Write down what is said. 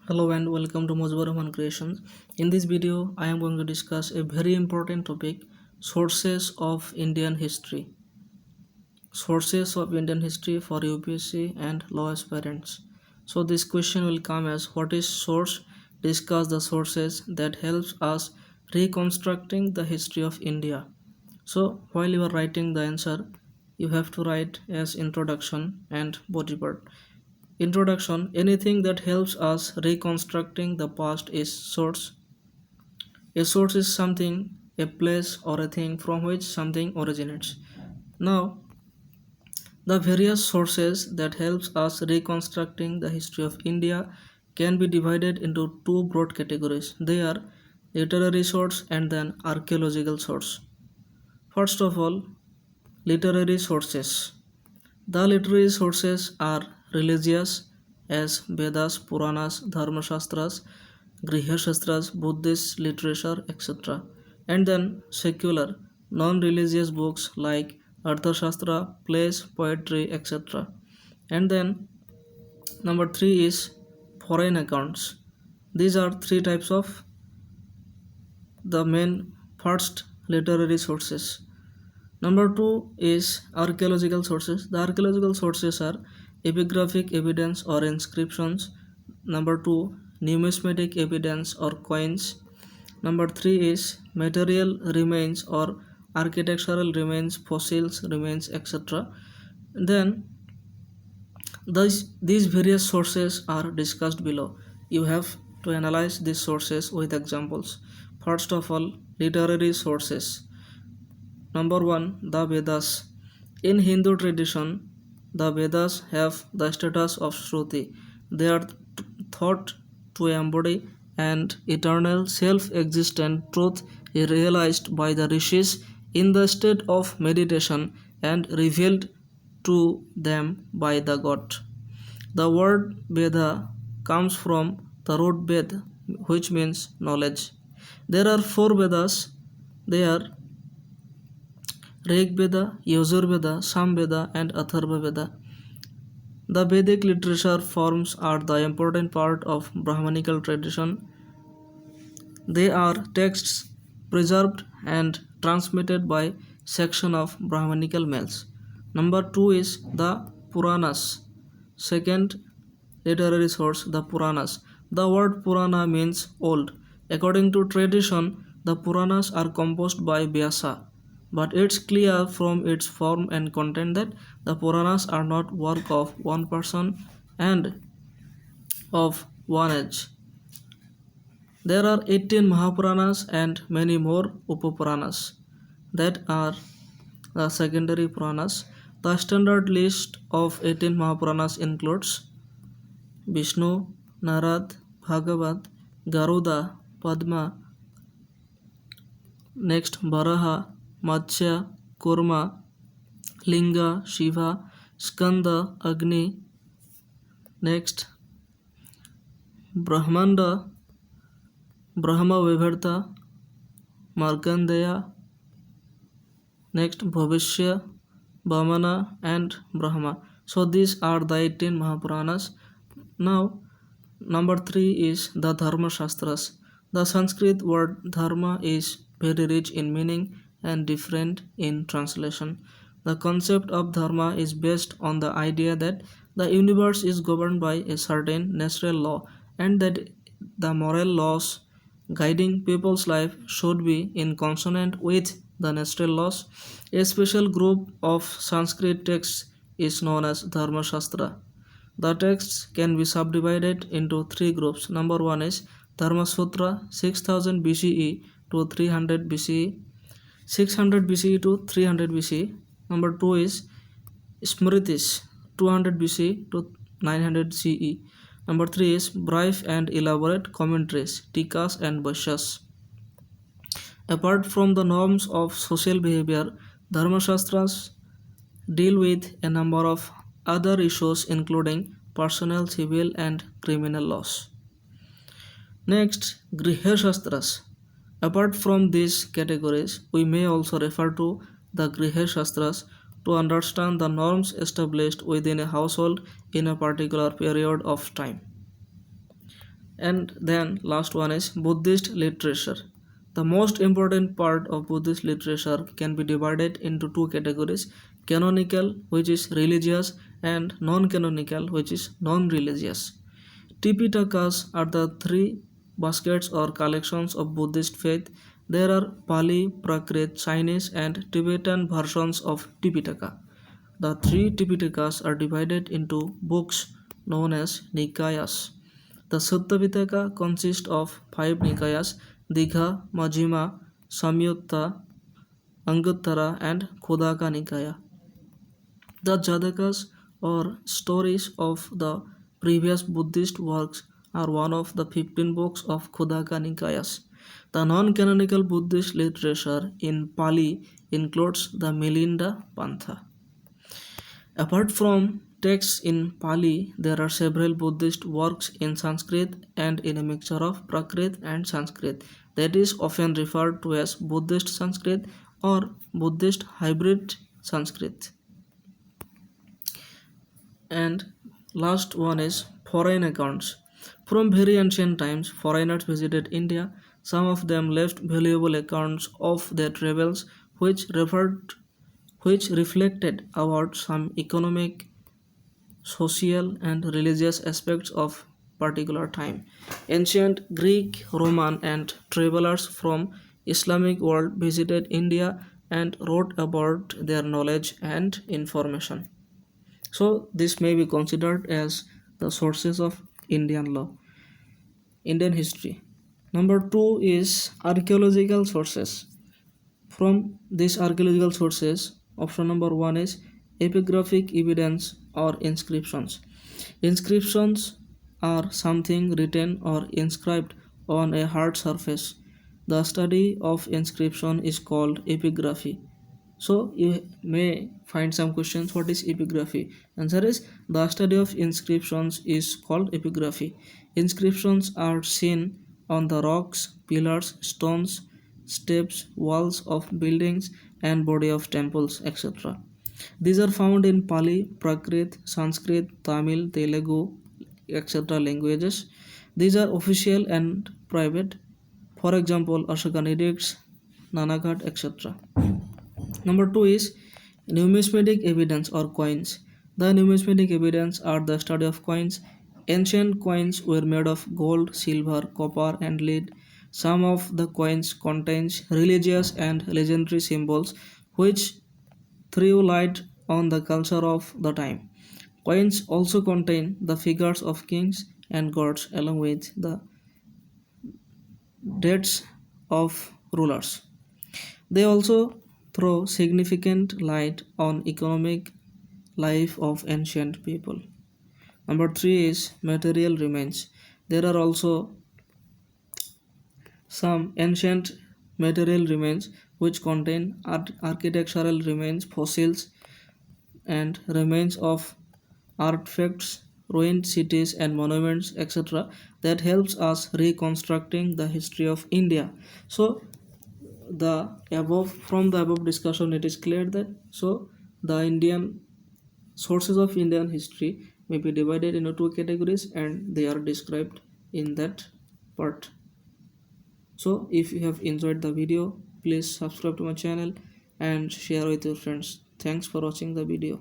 Hello and welcome to Mojbar Creations. In this video, I am going to discuss a very important topic: sources of Indian history. Sources of Indian history for UPSC and law aspirants. So this question will come as what is source? Discuss the sources that helps us reconstructing the history of India. So while you are writing the answer, you have to write as introduction and body part. Introduction: anything that helps us reconstructing the past is source. A source is something, a place, or a thing from which something originates. Now, the various sources that helps us reconstructing the history of India can be divided into two broad categories. They are literary source and then archaeological source. First of all, literary sources. The literary sources are religious as Vedas, Puranas, Dharmashastras, Grihashastras, Buddhist literature, etc. And then secular, non-religious books like Arthashastra, plays, poetry, etc. And then number 3 is foreign accounts. These are three types of the main first literary sources. Number 2 is archaeological sources. The archaeological sources are epigraphic evidence or inscriptions. Number 2, numismatic evidence or coins. Number 3 is material remains or architectural remains, fossils remains, etc. Then these various sources are discussed below. You have to analyze these sources with examples. First of all, literary sources. Number 1, the Vedas. In Hindu tradition, the Vedas have the status of Shruti. They are thought to embody an eternal self-existent truth realized by the rishis in the state of meditation and revealed to them by the god. The word Veda comes from the root Ved, which means knowledge. There are four Vedas. They are Rig Veda, Yajur Veda, Sam Veda, and Atharva Veda. The Vedic literature forms are the important part of Brahmanical tradition. They are texts preserved and transmitted by section of Brahmanical males. Number 2 is the Puranas. Second literary source, the Puranas. The word Purana means old. According to tradition, the Puranas are composed by Vyasa, but it's clear from its form and content that the Puranas are not work of one person and of one age. There are 18 Mahapuranas and many more Upapuranas that are the secondary Puranas. The standard list of 18 Mahapuranas includes Vishnu, Narad, Bhagavat, Garuda, Padma, next Varaha, Matsya, Kurma, Linga, Shiva, Skanda, Agni, next Brahmanda, Brahma Vivarta, Markandeya, next Bhavishya, Vamana, and Brahma. So these are the 18 Mahapuranas. Now, number 3 is the Dharma Shastras. The Sanskrit word dharma is very rich in meaning and different in translation. The concept of dharma is based on the idea that the universe is governed by a certain natural law and that the moral laws guiding people's life should be in consonant with the natural laws. A special group of Sanskrit texts is known as Dharma Shastra. The texts can be subdivided into three groups. Number 1 is Dharma Sutra 6000 BCE to 300 BCE, 600 BCE to 300 BCE. Number 2 is Smritis 200 BCE to 900 CE. Number 3 is brief and elaborate commentaries, Tikas and Bhashyas. Apart from the norms of social behavior, Dharma Shastras deal with a number of other issues including personal, civil, and criminal laws. Next, Griha Shastras. Apart from these categories, we may also refer to the Griha Shastras to understand the norms established within a household in a particular period of time. And then last one is Buddhist literature. The most important part of Buddhist literature can be divided into two categories: canonical, which is religious, and non canonical, which is non religious. Tipitakas are the three baskets or collections of Buddhist faith. There are Pali, Prakrit, Chinese, and Tibetan versions of Tipitaka. The three Tipitakas are divided into books known as Nikayas. The Sutta Pitaka consists of five Nikayas: Digha, Majjhima, Samyutta, Anguttara, and Khuddaka Nikaya. The Jatakas, or stories of the previous Buddhist works, are one of the 15 books of Khuddaka Nikayas. The non-canonical Buddhist literature in Pali includes the Milinda Pantha. Apart from texts in Pali, there are several Buddhist works in Sanskrit and in a mixture of Prakrit and Sanskrit, that is often referred to as Buddhist Sanskrit or Buddhist hybrid Sanskrit. And last one is foreign accounts. From very ancient times, foreigners visited India. Some of them left valuable accounts of their travels, which reflected about some economic, social, and religious aspects of particular time. Ancient Greek, Roman, and travelers from Islamic world visited India and wrote about their knowledge and information. So this may be considered as the sources of Indian law, Indian history. Number two is archaeological sources. From these archaeological sources, option number one is epigraphic evidence or inscriptions. Inscriptions are something written or inscribed on a hard surface. The study of inscription is called epigraphy. So you may find some questions. What is epigraphy? Answer is the study of inscriptions is called epigraphy. Inscriptions are seen on the rocks, pillars, stones, steps, walls of buildings, and body of temples, etc. These are found in Pali, Prakrit, Sanskrit, Tamil, Telugu, etc. languages. These are official and private. For example, Ashokani edicts, Nanaghat, etc. Number two is numismatic evidence or coins. The numismatic evidence are the study of coins. Ancient coins were made of gold, silver, copper, and lead. Some of the coins contains religious and legendary symbols which threw light on the culture of the time. Coins also contain the figures of kings and gods along with the dates of rulers. They also throw significant light on economic life of ancient people. Number three is material remains. There are also some ancient material remains which contain architectural remains, fossils, and remains of artifacts, ruined cities and monuments, etc. that helps us reconstructing the history of India. So the above from the above discussion it is clear that the Indian sources of Indian history may be divided into two categories and they are described in that part. So if you have enjoyed the video, please subscribe to my channel and share with your friends. Thanks for watching the video.